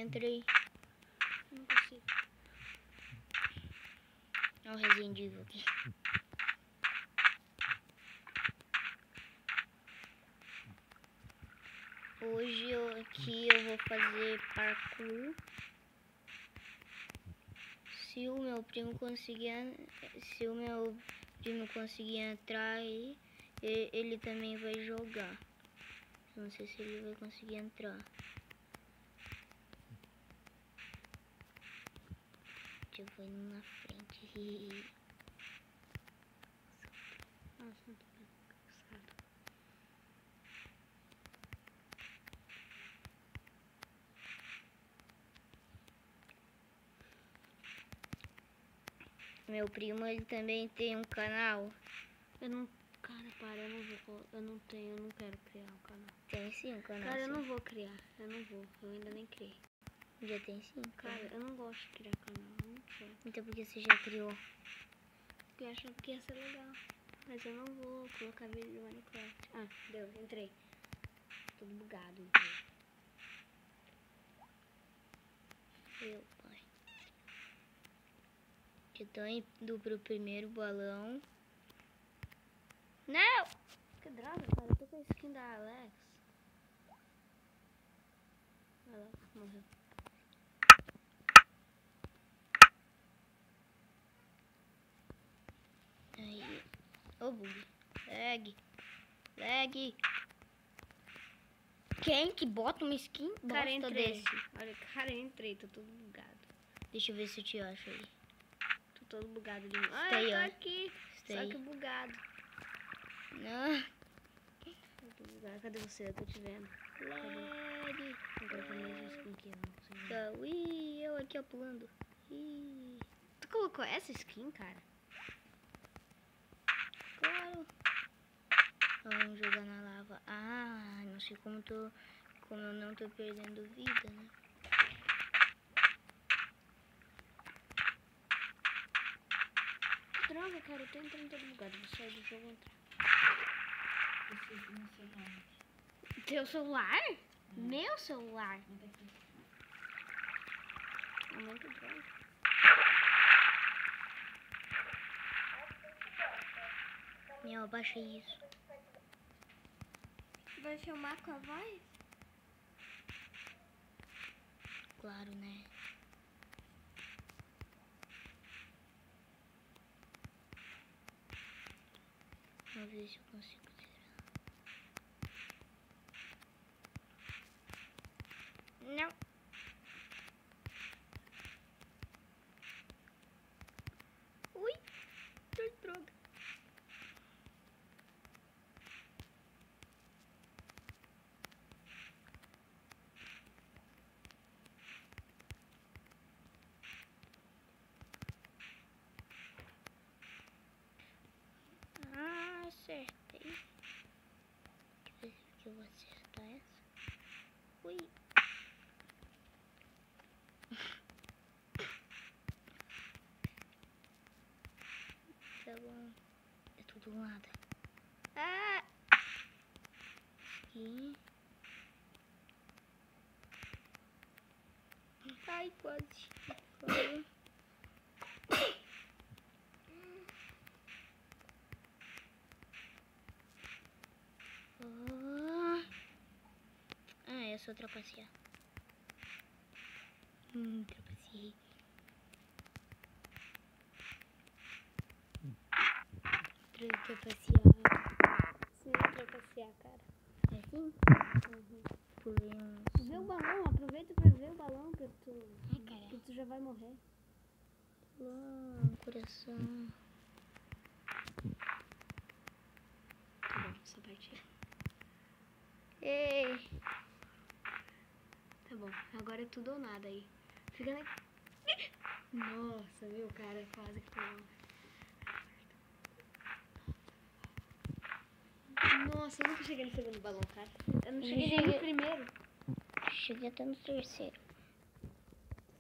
Entrei. Não consigo. Olha o Resident Evil aqui. Hoje aqui eu vou fazer parkour. Se o meu primo conseguir entrar aí, ele também vai jogar. Não sei se ele vai conseguir entrar. Eu vou indo na frente. Nossa, não tô cansado. Meu primo, ele também tem um canal. Eu não... Cara, para, eu não tenho, eu não quero criar um canal. Tem sim um canal. Cara, eu sim. não vou criar, eu ainda nem criei. Já tem sim. Cara, eu não gosto de criar canal, eu não quero. Então por que você já criou? Porque eu achava que ia ser legal. Mas eu não vou colocar vídeo de Minecraft. Ah, deu, entrei. Tudo bugado, entrei. Meu pai. Já tô indo pro primeiro balão. Não! Que droga, cara, eu tô com a skin da Alex. Olha lá, morreu. Aí. Ô, bug. Lag. Quem que bota uma skin Cara, bosta entrei. desse? Olha, cara, entrei, tô todo bugado. Deixa eu ver se eu te acho aí. Tô todo bugado de novo. Ah, Está aí, eu tô ó. aqui. Está Só aí. que bugado. Não. Tô bugado. Cadê você? Eu tô te vendo. Lag. Comprei com a mesma skin que eu. Não consigo ver. Tá, ui, eu aqui ó, pulando. Ih, Tu colocou essa skin, cara? claro. Vamos jogar na lava. Ah, não sei como eu não tô perdendo vida, né? Que droga, cara, eu tô entrando todo bugado. Vou sair do jogo e entrar. Teu celular? Meu celular? Mamãe, que droga. Meu, abaixa isso. Vai filmar com a voz? Claro, né? Vamos ver se eu consigo tirar. Não. Ui, que droga. Ah, acertei. Deixa eu ver se eu vou acertar essa. Ui. Tá bom. É tudo nada. Ah! Aqui. Ai, quase. Quase. Ah, é só trapacear. Trapaceei. Trapacear. Sim, trapacear, cara. É assim? Uhum. Pulei uns... Vê o balão, aproveita pra ver o balão pra tu... Ai, cara. Que tu já vai morrer. Coração. Tá bom, essa partida. Ei. Tá bom, agora é tudo ou nada aí. Fica na... Nossa, meu cara, quase que foi. Nossa, eu nunca cheguei no segundo balão, cara. Eu não cheguei nem no primeiro. Cheguei até no terceiro.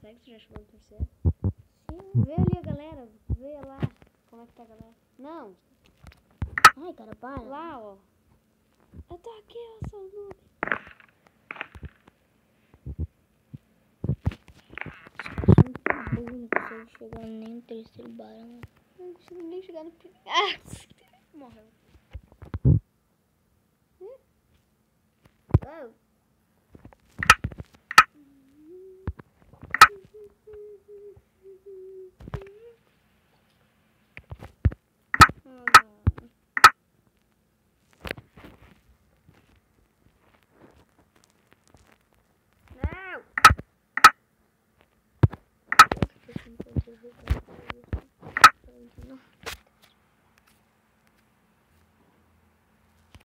Será que tu já chegou no terceiro? Sim. Vê ali a galera, vê lá como é que tá a galera. Não, Ai, cara, para. lá, ó. Eu tô aqui, ó, seu noob. não consigo chegar nem no terceiro barão. Não consigo nem chegar no primeiro. Ah! Morreu. Oh.